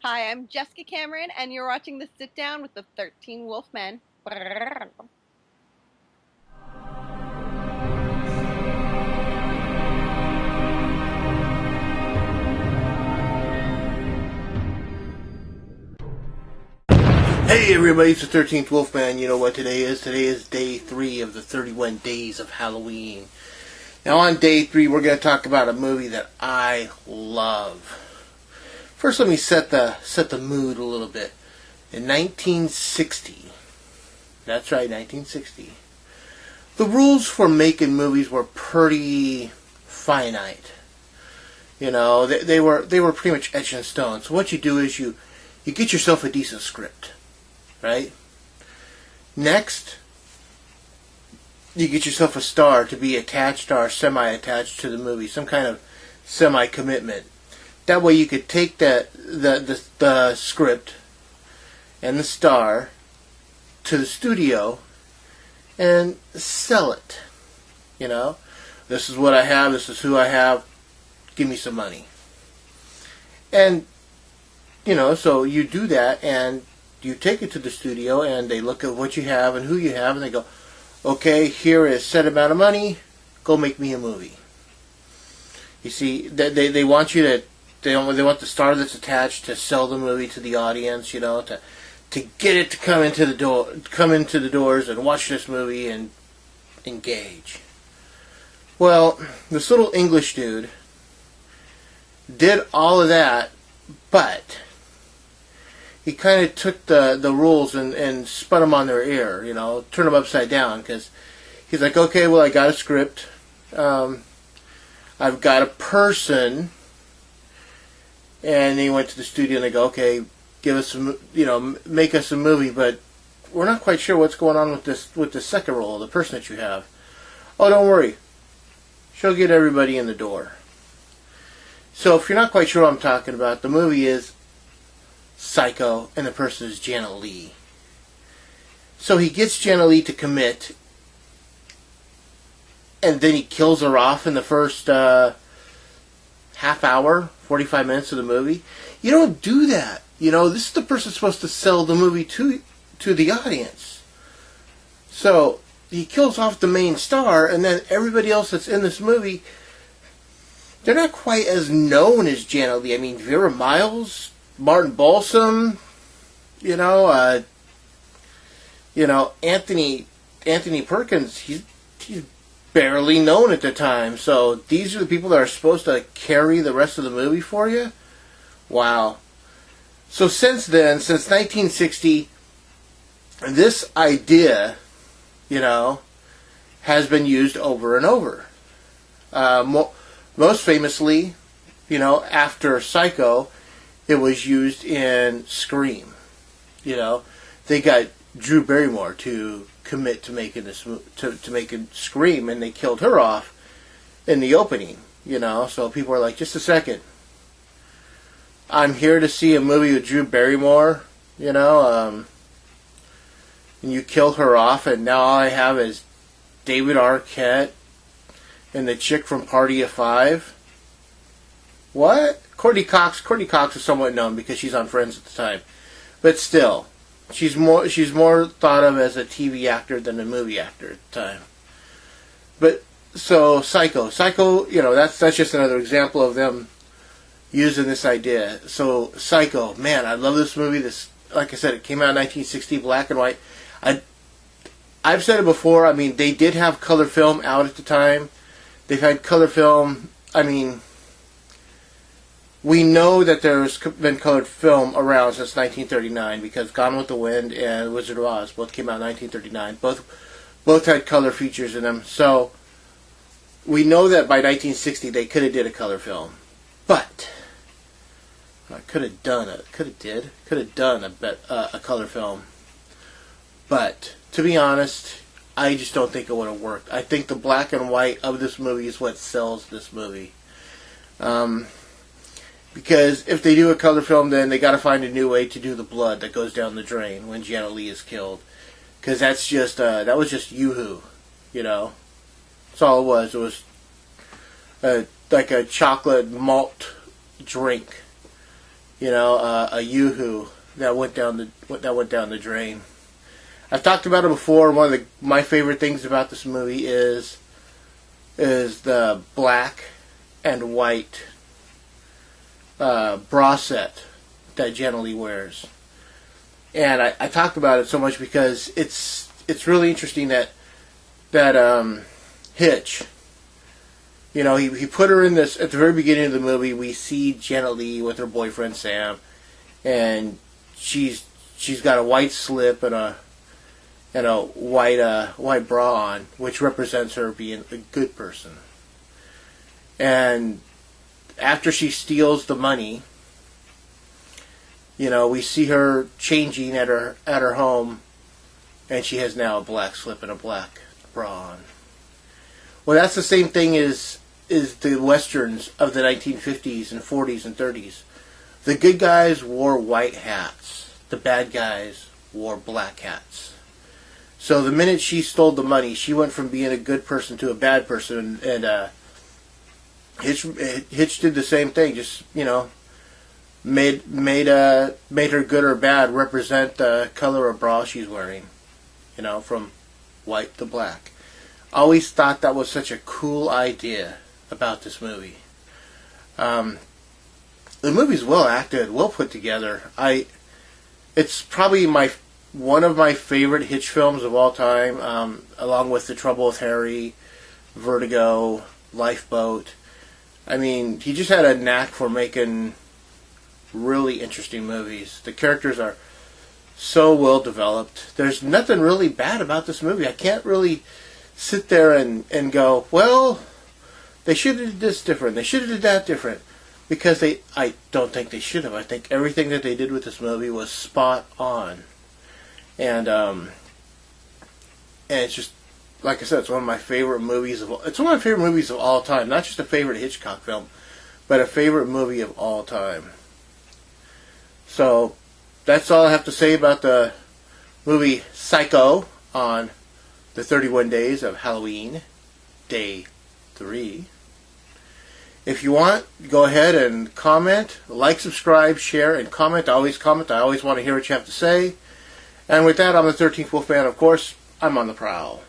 Hi, I'm Jessica Cameron, and you're watching The Sit Down with the 13 Wolfmen. Hey everybody, it's the 13th Wolfman. You know what today is? Today is day 3 of the 31 days of Halloween. Now on day 3, we're going to talk about a movie that I love. First, let me set the mood a little bit. In 1960, that's right, 1960, the rules for making movies were pretty finite. You know, they were pretty much etched in stone. So what you do is you get yourself a decent script. Right? Next, you get yourself a star to be attached or semi-attached to the movie, some kind of semi-commitment. That way you could take the script and the star to the studio and sell it. You know, this is what I have, this is who I have, give me some money. And, you know, so you do that and you take it to the studio and they look at what you have and who you have and they go, okay, here is set amount of money, go make me a movie. You see, they want you to, they want the star that's attached to sell the movie to the audience, you know, to get it to come into the doors and watch this movie and engage. Well, this little English dude did all of that, but he kind of took the rules and spun them on their ear, you know, turned them upside down, because he's like, okay, well, I got a script, I've got a person, and he went to the studio and they go, okay, give us some, you know, make us a movie, but we're not quite sure what's going on with the second role, the person that you have. Oh, don't worry, she'll get everybody in the door. So if you're not quite sure what I'm talking about, the movie is Psycho, and the person is Janet Leigh. So he gets Janet Leigh to commit, and then he kills her off in the first half hour, 45 minutes of the movie. You don't do that. You know, this is the person supposed to sell the movie to the audience. So he kills off the main star, and then everybody else that's in this movie, they're not quite as known as Janet Leigh. I mean, Vera Miles, Martin Balsam, you know, Anthony Perkins, he's barely known at the time. So these are the people that are supposed to carry the rest of the movie for you? Wow. So since then, since 1960, this idea, you know, has been used over and over. Most famously, you know, after Psycho, it was used in Scream. You know, they got Drew Barrymore to commit to making this to making Scream, and they killed her off in the opening. You know, so people are like, just a second, I'm here to see a movie with Drew Barrymore. You know, and you kill her off, and now all I have is David Arquette and the chick from Party of Five. What? Courtney Cox is somewhat known because she's on Friends at the time, but still, she's more thought of as a TV actor than a movie actor at the time. But so Psycho, you know, that's just another example of them using this idea. So Psycho, man, I love this movie. This, like I said, it came out in 1960, black and white. I've said it before. I mean, they did have color film out at the time. They've had color film. I mean, we know that there's been colored film around since 1939 because Gone with the Wind and Wizard of Oz both came out in 1939. Both had color features in them. So we know that by 1960 they could have did a color film, but could have done a color film. But to be honest, I just don't think it would have worked. I think the black and white of this movie is what sells this movie. Because if they do a color film, then they got to find a new way to do the blood that goes down the drain when Janet Leigh is killed. Because that's just that was just yoo-hoo, you know. That's all it was. It was like a chocolate malt drink, a yoo-hoo that went down the drain. I've talked about it before. One of my favorite things about this movie is the black and white bra set that Jenna Lee wears. And I talked about it so much because it's really interesting that Hitch, he put her in this at the very beginning of the movie. We see Jenna Lee with her boyfriend Sam, and she's got a white slip and a white bra on, which represents her being a good person. And after she steals the money, we see her changing at her home, and she has now a black slip and a black bra on. Well, that's the same thing as the westerns of the 1950s and 40s and 30s. The good guys wore white hats. The bad guys wore black hats. So the minute she stole the money, she went from being a good person to a bad person, and Hitch did the same thing. Just made her good or bad represent the color of bra she's wearing. From white to black. Always thought that was such a cool idea about this movie. The movie's well acted, well put together. It's probably one of my favorite Hitch films of all time, along with The Trouble with Harry, Vertigo, Lifeboat. I mean, he just had a knack for making really interesting movies. The characters are so well developed. There's nothing really bad about this movie. I can't really sit there and go, well, they should have did this different. They should have did that different. Because I don't think they should have. I think everything that they did with this movie was spot on. And it's just, like I said, it's one of my favorite movies of all time. Not just a favorite Hitchcock film, but a favorite movie of all time. So that's all I have to say about the movie Psycho on the 31 Days of Halloween, Day 3. If you want, go ahead and comment, like, subscribe, share, and comment. I always comment. I always want to hear what you have to say. And with that, I'm the 13th Wolfman. Of course, I'm on the prowl.